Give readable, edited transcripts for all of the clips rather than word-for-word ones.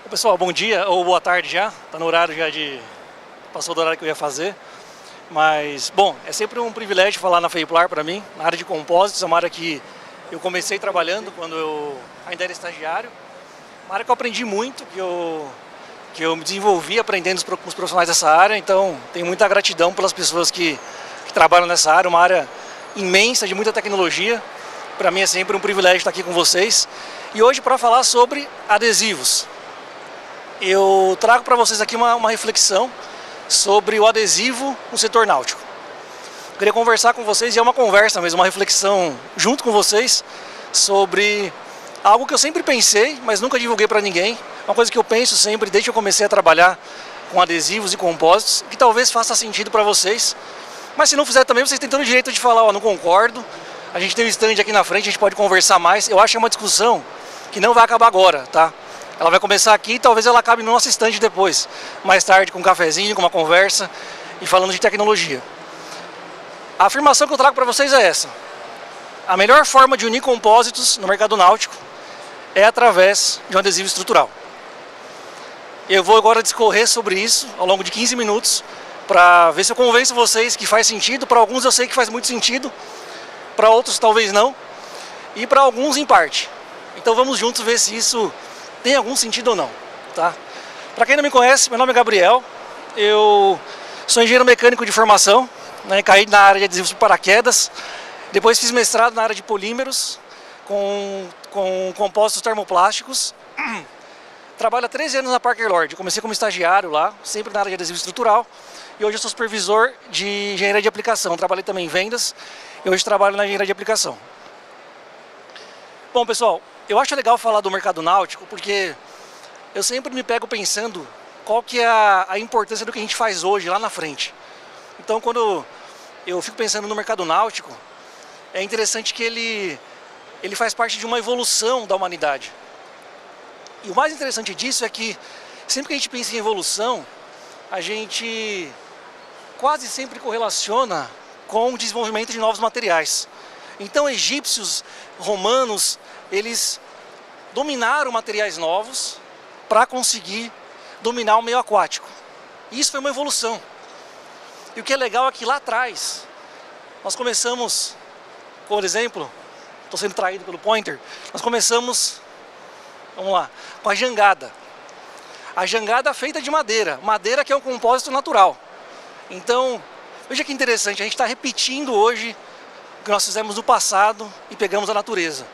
Pessoal, bom dia ou boa tarde já. Tá no horário já de... Passou do horário que eu ia fazer. Mas, bom, é sempre um privilégio falar na Feiplar para mim, na área de compósitos, é uma área que eu comecei trabalhando quando eu ainda era estagiário. Uma área que eu aprendi muito, que eu me desenvolvi aprendendo com os profissionais dessa área, então tenho muita gratidão pelas pessoas que trabalham nessa área, uma área imensa, de muita tecnologia. Para mim é sempre um privilégio estar aqui com vocês. E hoje para falar sobre adesivos. Eu trago para vocês aqui uma reflexão sobre o adesivo no setor náutico. Eu queria conversar com vocês, e é uma conversa mesmo, uma reflexão junto com vocês sobre algo que eu sempre pensei, mas nunca divulguei para ninguém. Uma coisa que eu penso sempre desde que eu comecei a trabalhar com adesivos e compósitos, que talvez faça sentido para vocês. Mas se não fizer também, vocês têm todo o direito de falar, ó, não concordo. A gente tem um stand aqui na frente, a gente pode conversar mais. Eu acho que é uma discussão que não vai acabar agora, tá? Ela vai começar aqui e talvez ela acabe no nosso stand depois. Mais tarde com um cafezinho, com uma conversa e falando de tecnologia. A afirmação que eu trago para vocês é essa. A melhor forma de unir compósitos no mercado náutico é através de um adesivo estrutural. Eu vou agora discorrer sobre isso ao longo de 15 minutos para ver se eu convenço vocês que faz sentido. Para alguns eu sei que faz muito sentido, para outros talvez não, e para alguns em parte. Então vamos juntos ver se isso tem algum sentido ou não, tá? Para quem não me conhece, meu nome é Gabriel, eu sou engenheiro mecânico de formação, né, caí na área de adesivos por paraquedas, depois fiz mestrado na área de polímeros com compostos termoplásticos. Trabalho há 13 anos na Parker Lord, comecei como estagiário lá, sempre na área de adesivo estrutural, e hoje eu sou supervisor de engenharia de aplicação. Trabalhei também em vendas e hoje trabalho na engenharia de aplicação. Bom, pessoal, eu acho legal falar do mercado náutico porque eu sempre me pego pensando qual que é a importância do que a gente faz hoje, lá na frente. Então, quando eu fico pensando no mercado náutico, é interessante que ele faz parte de uma evolução da humanidade. E o mais interessante disso é que sempre que a gente pensa em evolução, a gente quase sempre correlaciona com o desenvolvimento de novos materiais. Então, egípcios, romanos, eles dominaram materiais novos para conseguir dominar o meio aquático. Isso foi uma evolução. E o que é legal é que lá atrás, nós começamos, por exemplo, estou sendo traído pelo pointer, nós começamos, vamos lá, com a jangada. A jangada feita de madeira, madeira que é um compósito natural. Então, veja que interessante, a gente está repetindo hoje o que nós fizemos no passado e pegamos a natureza.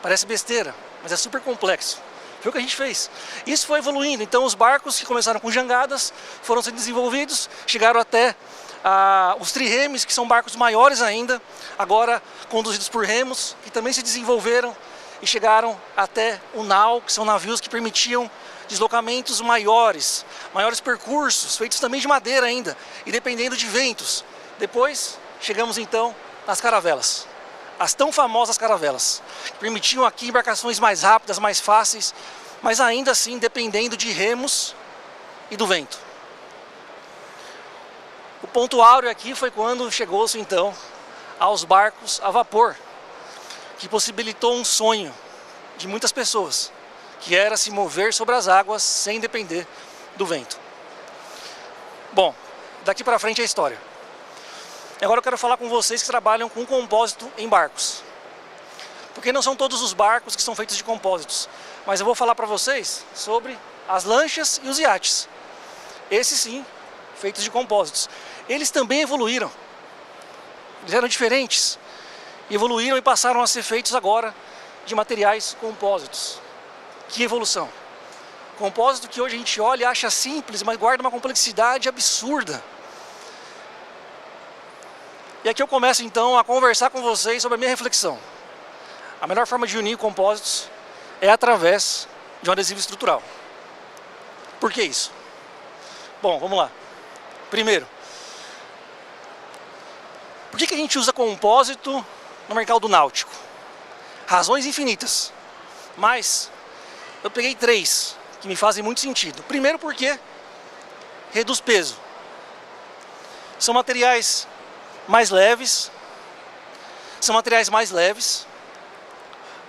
Parece besteira, mas é super complexo. Foi o que a gente fez. Isso foi evoluindo. Então os barcos que começaram com jangadas foram sendo desenvolvidos, chegaram até os triremes, que são barcos maiores ainda, agora conduzidos por remos, que também se desenvolveram e chegaram até o nau, que são navios que permitiam deslocamentos maiores percursos, feitos também de madeira ainda, e dependendo de ventos. Depois chegamos então nas caravelas. As tão famosas caravelas, que permitiam aqui embarcações mais rápidas, mais fáceis, mas ainda assim dependendo de remos e do vento. O ponto áureo aqui foi quando chegou-se então aos barcos a vapor, que possibilitou um sonho de muitas pessoas, que era se mover sobre as águas sem depender do vento. Bom, daqui para frente é a história. Agora eu quero falar com vocês que trabalham com compósito em barcos. Porque não são todos os barcos que são feitos de compósitos. Mas eu vou falar para vocês sobre as lanchas e os iates. Esses sim, feitos de compósitos. Eles também evoluíram. Eles eram diferentes. Evoluíram e passaram a ser feitos agora de materiais compósitos. Que evolução! Compósito que hoje a gente olha e acha simples, mas guarda uma complexidade absurda. E aqui eu começo então a conversar com vocês sobre a minha reflexão. A melhor forma de unir compósitos é através de um adesivo estrutural. Por que isso? Bom, vamos lá. Primeiro, por que a gente usa compósito no mercado náutico? Razões infinitas, mas eu peguei 3 que me fazem muito sentido. Primeiro porque reduz peso. São materiais mais leves,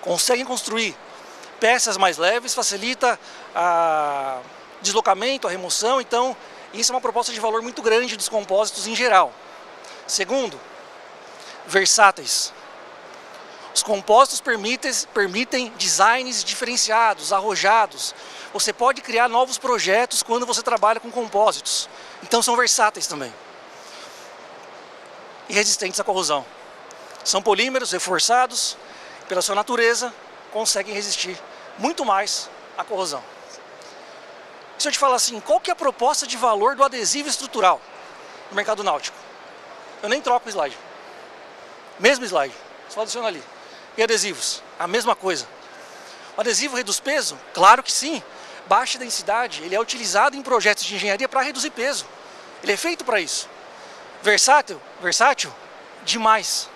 conseguem construir peças mais leves, facilita a deslocamento, a remoção. Então, isso é uma proposta de valor muito grande dos compósitos em geral. Segundo, versáteis. Os compósitos permitem designs diferenciados, arrojados. Você pode criar novos projetos quando você trabalha com compósitos. Então são versáteis também. E resistentes à corrosão. São polímeros reforçados, pela sua natureza, conseguem resistir muito mais à corrosão. Se eu te falar assim, qual que é a proposta de valor do adesivo estrutural no mercado náutico? Eu nem troco o slide. Mesmo slide, só adiciona ali. E adesivos? A mesma coisa. O adesivo reduz peso? Claro que sim. Baixa densidade, ele é utilizado em projetos de engenharia para reduzir peso. Ele é feito para isso. Versátil? Versátil? Demais.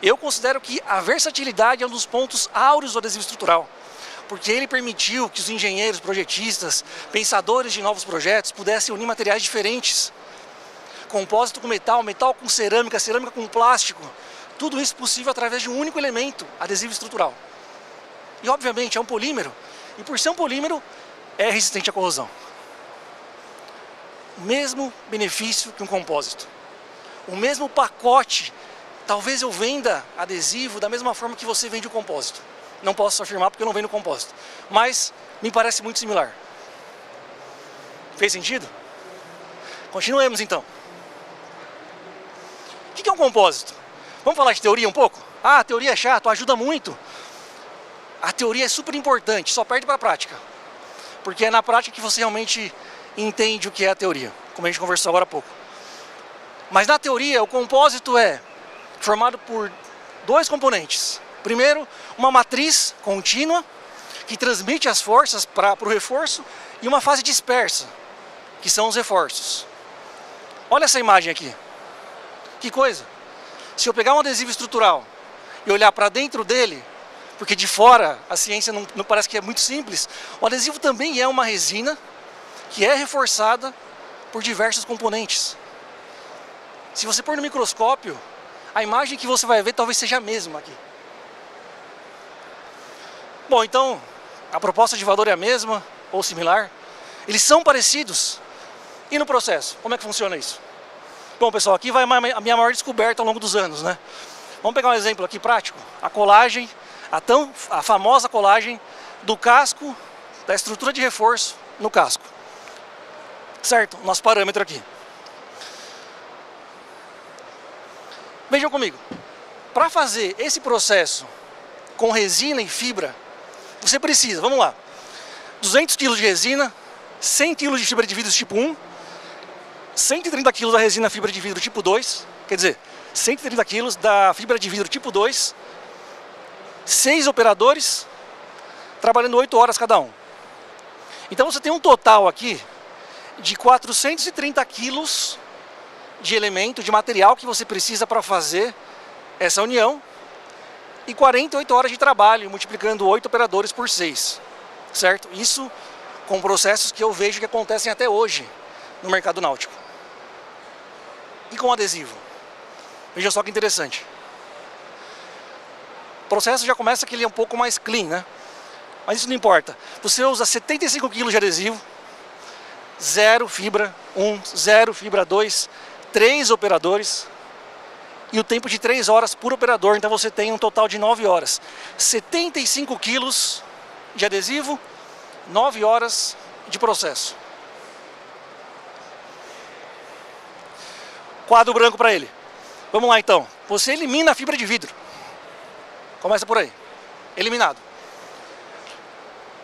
Eu considero que a versatilidade é um dos pontos áureos do adesivo estrutural, porque ele permitiu que os engenheiros, projetistas, pensadores de novos projetos pudessem unir materiais diferentes. Compósito com metal, metal com cerâmica, cerâmica com plástico. Tudo isso possível através de um único elemento, adesivo estrutural. E obviamente é um polímero, e por ser um polímero, é resistente à corrosão. O mesmo benefício que um compósito. O mesmo pacote. Talvez eu venda adesivo da mesma forma que você vende o compósito. Não posso afirmar porque eu não vendo compósito. Mas me parece muito similar. Fez sentido? Continuemos então. O que é um compósito? Vamos falar de teoria um pouco? Ah, a teoria é chato, ajuda muito. A teoria é super importante, só perde para a prática. Porque é na prática que você realmente entende o que é a teoria, como a gente conversou agora há pouco. Mas na teoria, o compósito é formado por dois componentes. Primeiro, uma matriz contínua, que transmite as forças para o reforço, e uma fase dispersa, que são os reforços. Olha essa imagem aqui. Que coisa! Se eu pegar um adesivo estrutural e olhar para dentro dele, porque de fora a ciência não parece que é muito simples, o adesivo também é uma resina que é reforçada por diversos componentes. Se você pôr no microscópio, a imagem que você vai ver talvez seja a mesma aqui. Bom, então, a proposta de valor é a mesma ou similar. Eles são parecidos. E no processo, como é que funciona isso? Bom, pessoal, aqui vai a minha maior descoberta ao longo dos anos, né? Vamos pegar um exemplo aqui prático. A colagem, a famosa colagem do casco, da estrutura de reforço no casco. Certo? Nosso parâmetro aqui. Vejam comigo. Para fazer esse processo com resina e fibra, você precisa, vamos lá, 200 kg de resina, 100 kg de fibra de vidro tipo 1, 130 kg da resina fibra de vidro tipo 2, quer dizer, 130 kg da fibra de vidro tipo 2, 6 operadores, trabalhando 8 horas cada um. Então você tem um total aqui de 430 kg de elemento, de material que você precisa para fazer essa união, e 48 horas de trabalho, multiplicando 8 operadores por 6, certo? Isso com processos que eu vejo que acontecem até hoje no mercado náutico. E com adesivo. Veja só que interessante. O processo já começa que ele é um pouco mais clean, né? Mas isso não importa. Você usa 75 kg de adesivo, 0 fibra 1, 0 fibra 2, 3 operadores, e o tempo de 3 horas por operador, então você tem um total de 9 horas. 75 quilos de adesivo, 9 horas de processo. Quadro branco para ele. Vamos lá então. Você elimina a fibra de vidro. Começa por aí. Eliminado.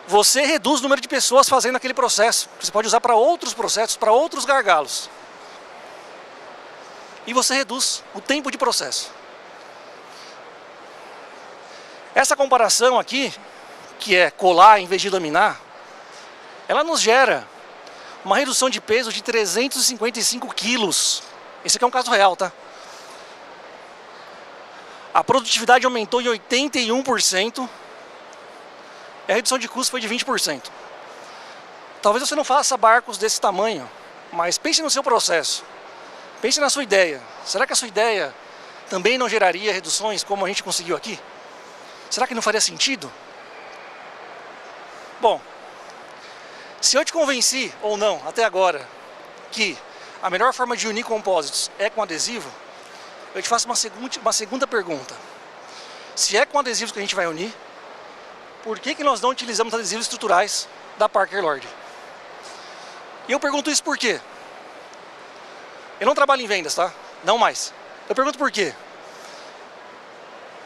Você reduz o número de pessoas fazendo aquele processo. Você pode usar para outros processos, para outros gargalos. E você reduz o tempo de processo. Essa comparação aqui, que é colar em vez de laminar, ela nos gera uma redução de peso de 355 quilos. Esse aqui é um caso real, tá? A produtividade aumentou em 81%. E a redução de custo foi de 20%. Talvez você não faça barcos desse tamanho, mas pense no seu processo. Pense na sua ideia. Será que a sua ideia também não geraria reduções como a gente conseguiu aqui? Será que não faria sentido? Bom, se eu te convenci ou não até agora que a melhor forma de unir compósitos é com adesivo, eu te faço uma segunda pergunta. Se é com adesivos que a gente vai unir, por que nós não utilizamos adesivos estruturais da Parker Lord? E eu pergunto isso por quê? Eu não trabalho em vendas, tá? Não mais. Eu pergunto por quê?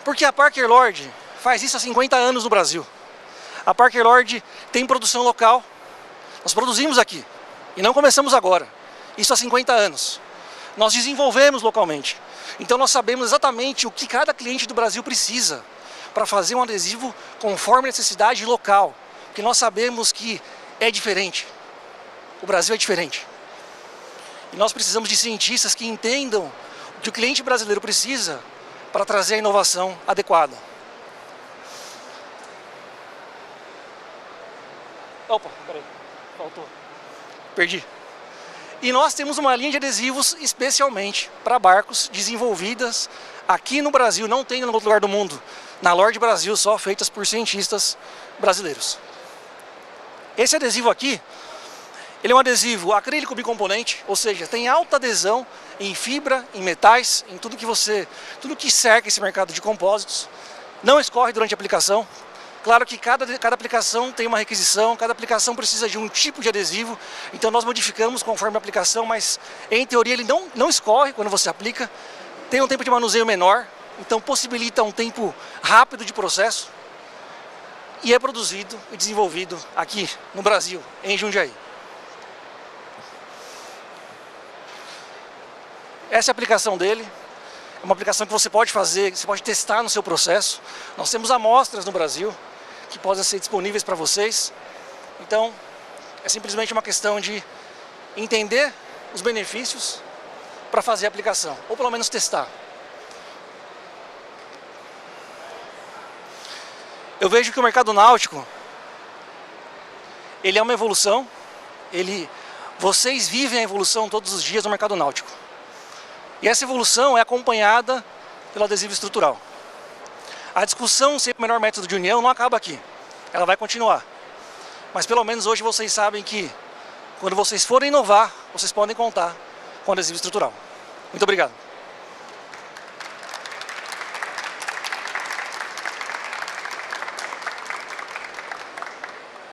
Porque a Parker Lord faz isso há 50 anos no Brasil. A Parker Lord tem produção local. Nós produzimos aqui. E não começamos agora. Isso há 50 anos. Nós desenvolvemos localmente. Então nós sabemos exatamente o que cada cliente do Brasil precisa para fazer um adesivo conforme a necessidade local. Porque nós sabemos que é diferente. O Brasil é diferente. E nós precisamos de cientistas que entendam o que o cliente brasileiro precisa para trazer a inovação adequada. Opa, peraí, faltou. Perdi. E nós temos uma linha de adesivos especialmente para barcos desenvolvidas aqui no Brasil, não tem em outro lugar do mundo. Na Lord Brasil, só feitas por cientistas brasileiros. Esse adesivo aqui, ele é um adesivo acrílico bicomponente, ou seja, tem alta adesão em fibra, em metais, em tudo que cerca esse mercado de compósitos. Não escorre durante a aplicação. Claro que cada aplicação tem uma requisição, cada aplicação precisa de um tipo de adesivo, então nós modificamos conforme a aplicação, mas em teoria ele não escorre quando você aplica, tem um tempo de manuseio menor, então possibilita um tempo rápido de processo e é produzido e desenvolvido aqui no Brasil, em Jundiaí. Essa é a aplicação dele. É uma aplicação que você pode fazer, você pode testar no seu processo. Nós temos amostras no Brasil que podem ser disponíveis para vocês. Então, é simplesmente uma questão de entender os benefícios para fazer a aplicação, ou pelo menos testar. Eu vejo que o mercado náutico, ele é uma evolução, vocês vivem a evolução todos os dias no mercado náutico. E essa evolução é acompanhada pelo adesivo estrutural. A discussão sobre o melhor método de união não acaba aqui. Ela vai continuar. Mas pelo menos hoje vocês sabem que quando vocês forem inovar, vocês podem contar com adesivo estrutural. Muito obrigado.